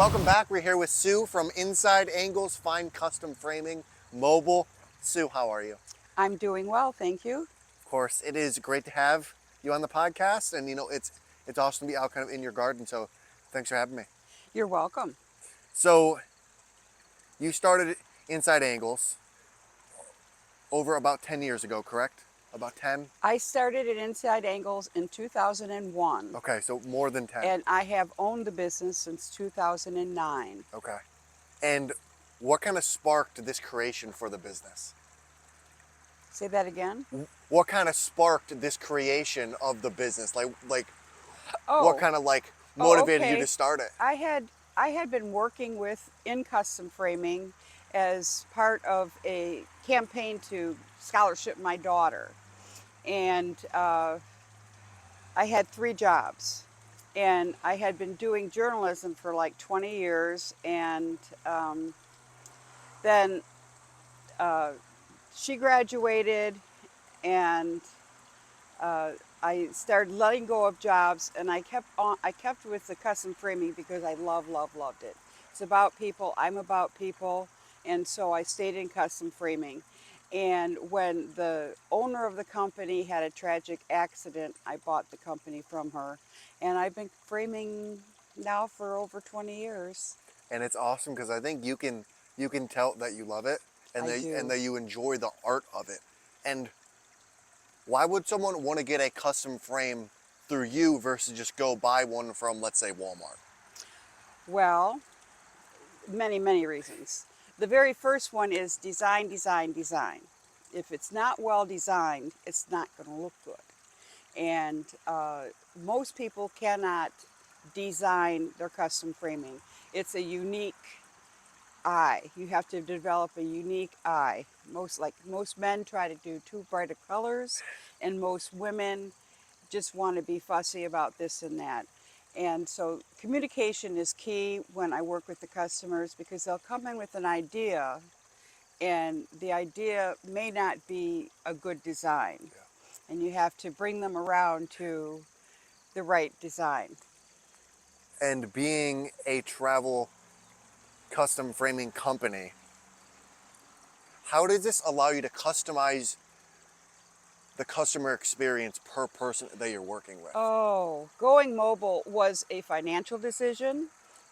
Welcome back. We're here with Sue from Inside Angles Fine Custom Framing Mobile. Sue, how are you? I'm doing well, thank you. Of course, it is great to have you on the podcast, and it's awesome to be out kind of in your garden. So, thanks for having me. You're welcome. So, you started Inside Angles over about 10 years ago, correct? About 10? I started at Inside Angles in 2001, Okay, so more than 10. and I have owned the business since 2009. Okay. And what kind of sparked this creation for the business? Say that again? What kind of sparked this creation of the business? Like what Oh, kind of oh, motivated you to okay. start it? I had been working with in custom framing as part of a campaign to scholarship my daughter, and I had 3 jobs. And I had been doing journalism for like 20 years, and then uh, she graduated, and uh, I started letting go of jobs, and I kept with the custom framing because I loved it. It's about people. I'm about people, and so I stayed in custom framing. And when the owner of the company had a tragic accident, I bought the company from her, and I've been framing now for over 20 years. And it's awesome because I think you can tell that you love it and I that do. you enjoy the art of it. And why would someone want to get a custom frame through you versus just go buy one from, let's say, Walmart? Well, many reasons. The very first one is design, design, design. If it's not well designed, it's not going to look good. And most people cannot design their custom framing. It's a unique eye. You have to develop a unique eye. Most men try to do too bright of colors, and most women just want to be fussy about this and that. And so communication is key when I work with the customers, because they'll come in with an idea, and the idea may not be a good design. And you have to bring them around to the right design. And being a travel custom framing company, how does this allow you to customize the customer experience per person that you're working with? Oh, going mobile was a financial decision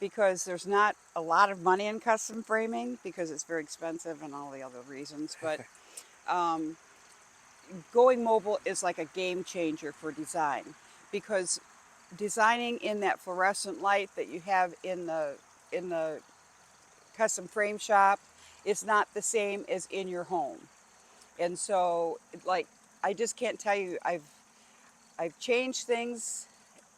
because there's not a lot of money in custom framing because it's very expensive and all the other reasons. But um, going mobile is like a game changer for design, because designing in that fluorescent light that you have in the custom frame shop is not the same as in your home. And so, like, I just can't tell you, I've changed things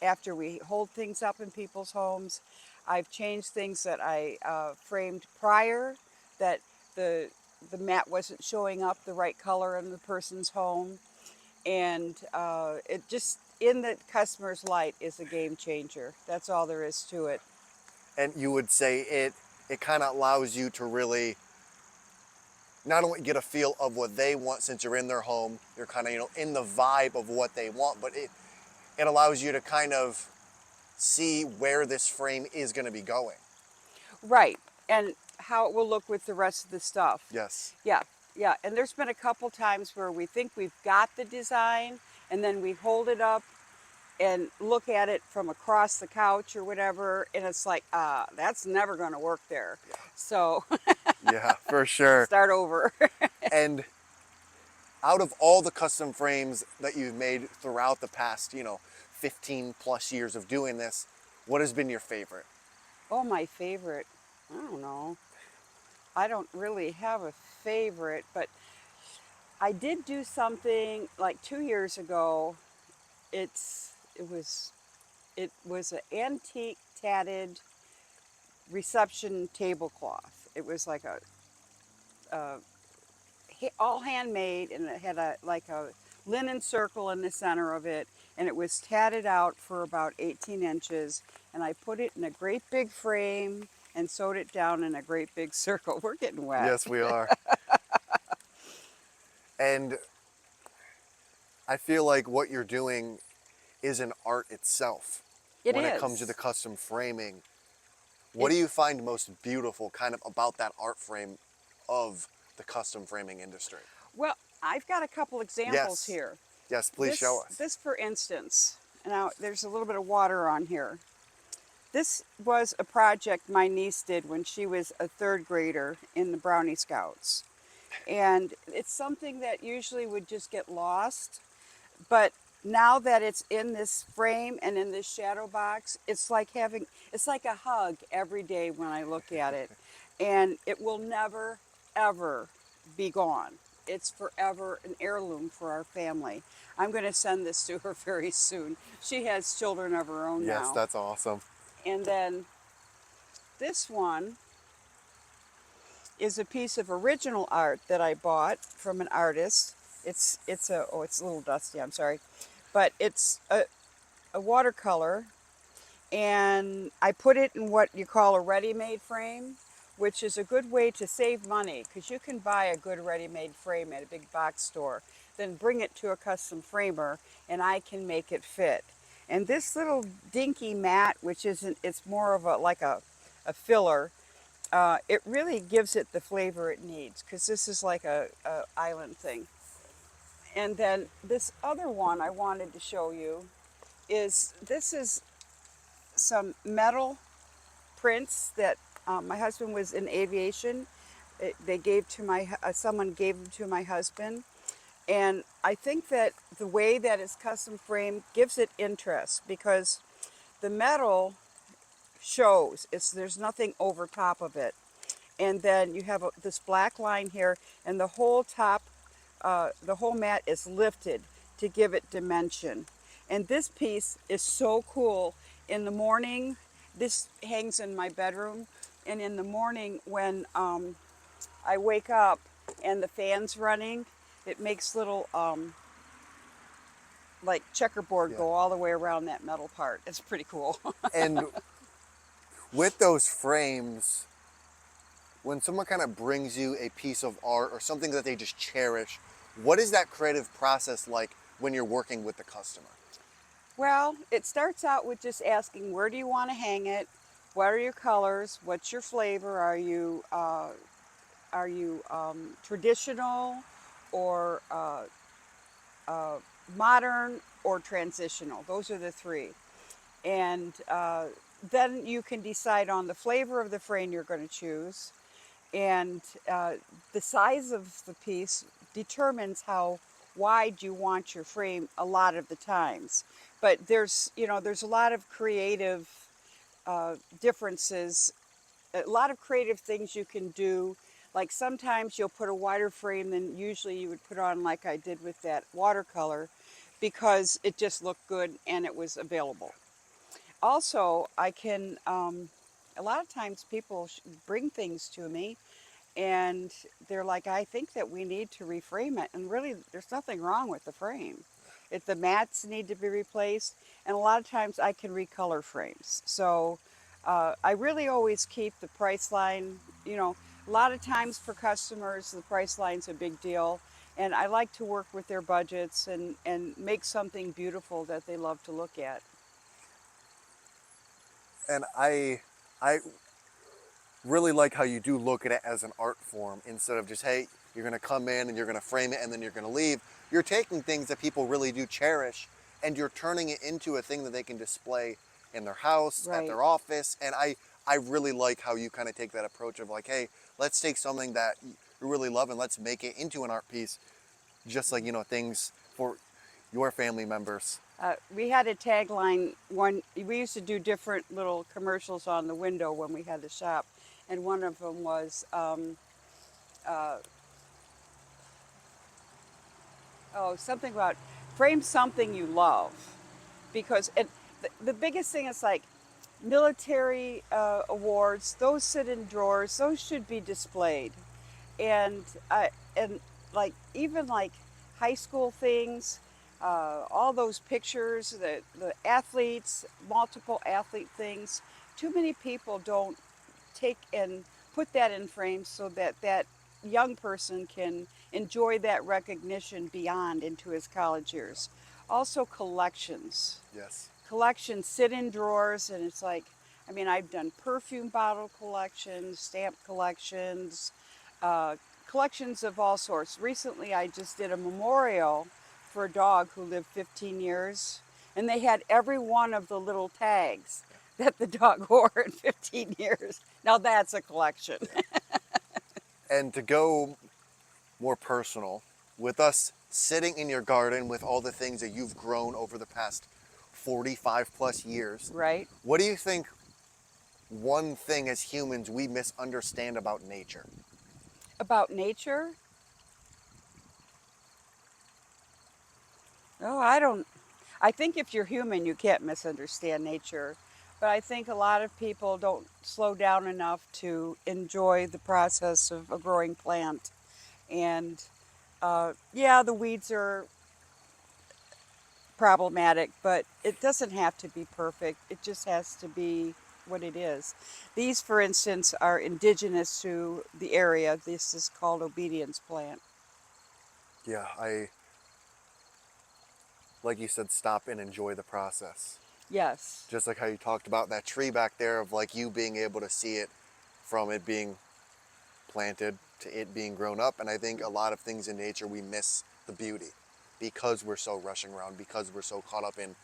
after we hold things up in people's homes. I've changed things that I framed prior, that the the mat wasn't showing up the right color in the person's home, and it just, in the customer's light, is a game changer. That's all there is to it. And you would say it kind of allows you to really not only get a feel of what they want since you're in their home, you're kind of in the vibe of what they want, but it allows you to kind of see where this frame is going to be going. Right, and how it will look with the rest of the stuff. Yes. Yeah, yeah. And there's been a couple times where we think we've got the design, and then we hold it up and look at it from across the couch or whatever, and it's like, that's never going to work there. So Yeah, for sure. start over. And out of all the custom frames that you've made throughout the past, 15 plus years of doing this, what has been your favorite? Oh, my favorite. I don't know. I don't really have a favorite, but I did do something like 2 years ago. It was an antique tatted reception tablecloth. It was like a all handmade, and it had a linen circle in the center of it, and it was tatted out for about 18 inches. And I put it in a great big frame and sewed it down in a great big circle. We're getting wet. Yes, we are. And I feel like what you're doing is an art itself It when it comes to the is. custom framing. What do you find most beautiful kind of about that art frame of the custom framing industry? Well, I've got a couple examples Yes. here. Yes, please show us. This for instance, now there's a little bit of water on here. This was a project my niece did when she was a third grader in the Brownie Scouts. And it's something that usually would just get lost. But now that it's in this frame and in this shadow box, it's like a hug every day when I look at it. And it will never, ever be gone. It's forever an heirloom for our family. I'm going to send this to her very soon. She has children of her own Yes, now. that's awesome. And then this one is a piece of original art that I bought from an artist. It's a it's a little dusty, I'm sorry. But it's a watercolor, and I put it in what you call a ready-made frame, which is a good way to save money because you can buy a good ready-made frame at a big box store, then bring it to a custom framer and I can make it fit. And this little dinky mat, which isn't, it's more of a filler, it really gives it the flavor it needs because this is like a island thing. And then this other one I wanted to show you is this is some metal prints that my husband was in aviation. They gave to my someone gave them to my husband, and I think that the way that it's custom framed gives it interest because the metal shows. It's there's nothing over top of it, and then you have this black line here, and the whole top, the whole mat is lifted to give it dimension. And this piece is so cool. In the morning, this hangs in my bedroom, and in the morning when I wake up and the fan's running, it makes little like checkerboard Yeah. go all the way around that metal part. It's pretty cool. And with those frames, when someone kind of brings you a piece of art or something that they just cherish, what is that creative process like when you're working with the customer? Well, it starts out with just asking, where do you want to hang it? What are your colors? What's your flavor? Are you traditional or modern or transitional? Those are the three. And then you can decide on the flavor of the frame you're going to choose. And the size of the piece determines how wide you want your frame a lot of the times. But there's, you know, there's a lot of creative differences, a lot of creative things you can do. Like sometimes you'll put a wider frame than usually you would put on, like I did with that watercolor, because it just looked good and it was available. Also, I can, a lot of times people bring things to me and they're like, I think that we need to reframe it. And really, there's nothing wrong with the frame. If the mats need to be replaced, and a lot of times I can recolor frames. So I really always keep the price line, you know, a lot of times for customers, the price line's a big deal. And I like to work with their budgets and make something beautiful that they love to look at. And I really like how you do look at it as an art form instead of just, hey, you're gonna come in and you're gonna frame it and then you're gonna leave. You're taking things that people really do cherish and you're turning it into a thing that they can display in their house, at Right. their office. And I really like how you kind of take that approach of like, hey, let's take something that you really love and let's make it into an art piece, just like, you know, things for your family members. We had a tagline. One we used to do different little commercials on the window when we had the shop, and one of them was something about frame something you love, because the biggest thing is like military awards. Those sit in drawers. Those should be displayed, and and like even like high school things, all those pictures, the athletes, multiple athlete things. Too many people don't take and put that in frames so that that young person can enjoy that recognition beyond into his college years. Also collections. Yes. Collections sit in drawers, and it's like I mean, I've done perfume bottle collections, stamp collections, uh, collections of all sorts. Recently, I just did a memorial for a dog who lived 15 years, and they had every one of the little tags that the dog wore in 15 years. Now that's a collection. Yeah. And to go more personal, with us sitting in your garden with all the things that you've grown over the past 45 plus years, Right? what do you think one thing as humans we misunderstand about nature? About nature? Oh, I don't. I think if you're human, you can't misunderstand nature. But I think a lot of people don't slow down enough to enjoy the process of a growing plant. And yeah, the weeds are problematic, but it doesn't have to be perfect. It just has to be what it is. These, for instance, are indigenous to the area. This is called obedience plant. Yeah, I, like you said, stop and enjoy the process. Yes, Just like how you talked about that tree back there, of like you being able to see it from it being planted to it being grown up. And I think a lot of things in nature we miss the beauty because we're so rushing around, because we're so caught up in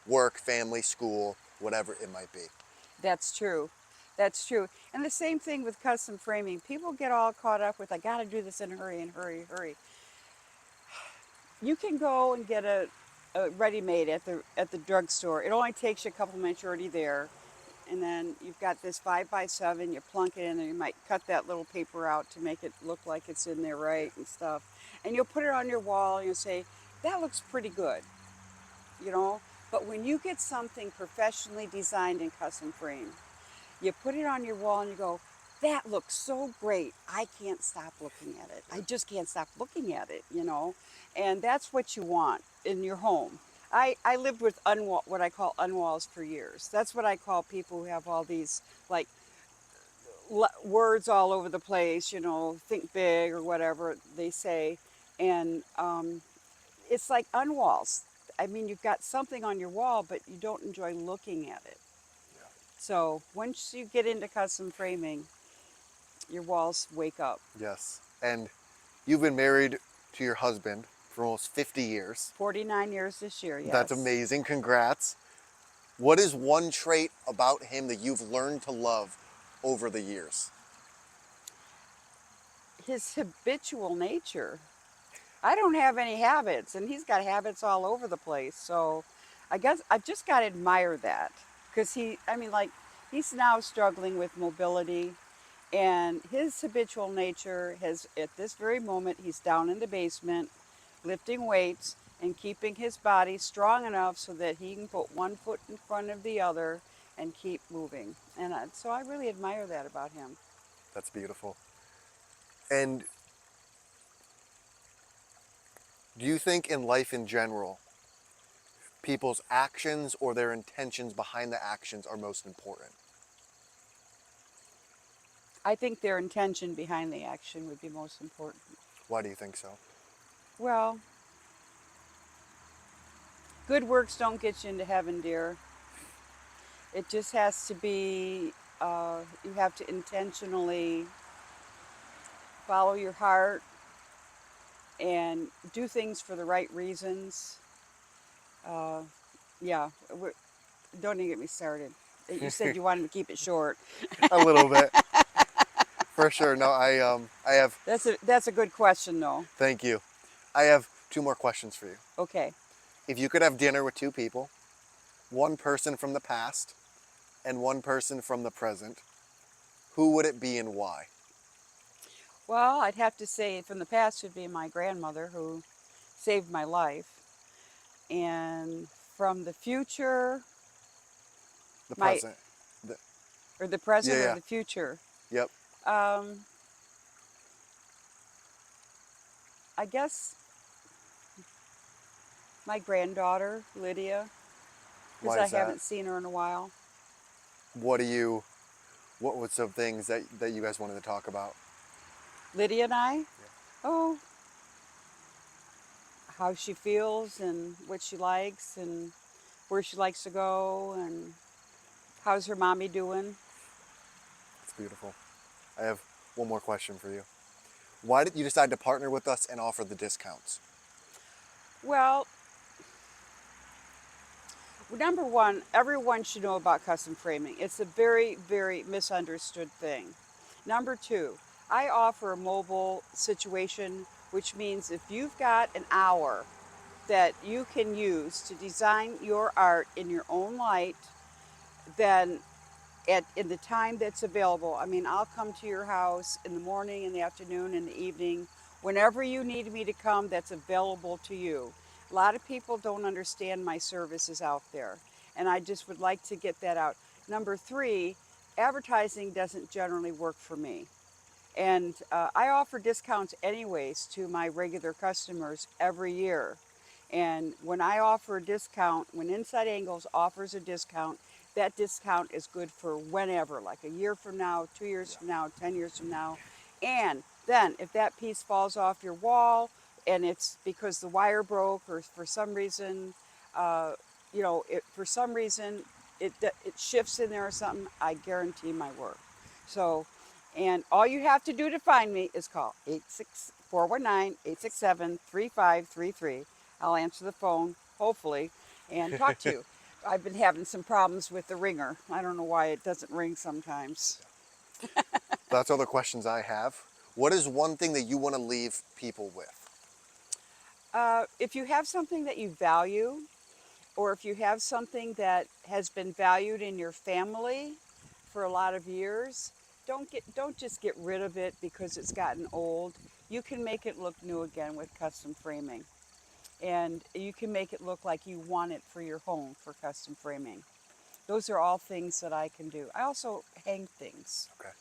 work, family, school, whatever it might be. that's true. That's true. And the same thing with custom framing. People get all caught up with, I got to do this in a hurry, and hurry, hurry. You can go and get a ready-made at the drugstore. It only takes you a couple minutes. You're already there, and then you've got this 5x7. You plunk it in there. You might cut that little paper out to make it look like it's in there right and stuff. And you'll put it on your wall and you'll say, that looks pretty good, you know. But when you get something professionally designed and custom framed, you put it on your wall and you go, that looks so great. I can't stop looking at it. I just can't stop looking at it, you know. And that's what you want in your home. I lived with what I call unwalls for years. That's what I call people who have all these like words all over the place, you know, think big or whatever they say. And it's like unwalls. I mean, you've got something on your wall, but you don't enjoy looking at it. So once you get into custom framing, your walls wake up. Yes. And you've been married to your husband for almost 50 years. 49 years this year, That's yes. amazing. Congrats. What is one trait about him that you've learned to love over the years? His habitual nature. I don't have any habits, and he's got habits all over the place. So I guess I've just got to admire that. Because I mean, like, he's now struggling with mobility, and his habitual nature has, at this very moment, he's down in the basement lifting weights and keeping his body strong enough so that he can put one foot in front of the other and keep moving. And so I really admire that about him. That's beautiful. And do you think in life in general, people's actions or their intentions behind the actions are most important? I think their intention behind the action would be most important. Why do you think so? Well, good works don't get you into heaven, dear. It just has to be, you have to intentionally follow your heart and do things for the right reasons. Uh, yeah, don't even get me started. You said you wanted to keep it short. A little bit, for sure. No, I have. That's a good question, though. Thank you. I have two more questions for you. Okay. If you could have dinner with two people, one person from the past and one person from the present, who would it be and why? Well, I'd have to say from the past would be my grandmother who saved my life, and from the future, The my present. The, or the present yeah, or yeah. the future. Yep. Um, I guess my granddaughter Lydia, because Why I is that? haven't seen her in a while. What do you, what was some things that you guys wanted to talk about? Lydia and I. Yeah. Oh, how she feels and what she likes and where she likes to go and How's her mommy doing? It's beautiful. I have one more question for you. Why did you decide to partner with us and offer the discounts? Well, number one, everyone should know about custom framing. It's a very, very misunderstood thing. Number two, I offer a mobile situation, which means if you've got an hour that you can use to design your art in your own light, then in the time that's available. I mean, I'll come to your house in the morning, in the afternoon, in the evening, whenever you need me to come, that's available to you. A lot of people don't understand my services out there, and I just would like to get that out. Number three, advertising doesn't generally work for me. And I offer discounts anyways to my regular customers every year. And when I offer a discount, when Inside Angles offers a discount, that discount is good for whenever, like a year from now, 2 years Yeah. from now, 10 years from now. And then if that piece falls off your wall and it's because the wire broke or for some reason, uh, for some reason it shifts in there or something, I guarantee my work. So, and all you have to do to find me is call 419-867-3533. I'll answer the phone, hopefully, and talk to you. I've been having some problems with the ringer. I don't know why it doesn't ring sometimes. That's all the questions I have. What is one thing that you want to leave people with? If you have something that you value, or if you have something that has been valued in your family for a lot of years, don't just get rid of it because it's gotten old. You can make it look new again with custom framing. And you can make it look like you want it for your home for custom framing. Those are all things that I can do. I also hang things. Okay,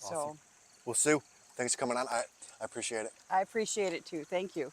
awesome. So Well, Sue, thanks for coming on. I appreciate it. I appreciate it too. Thank you.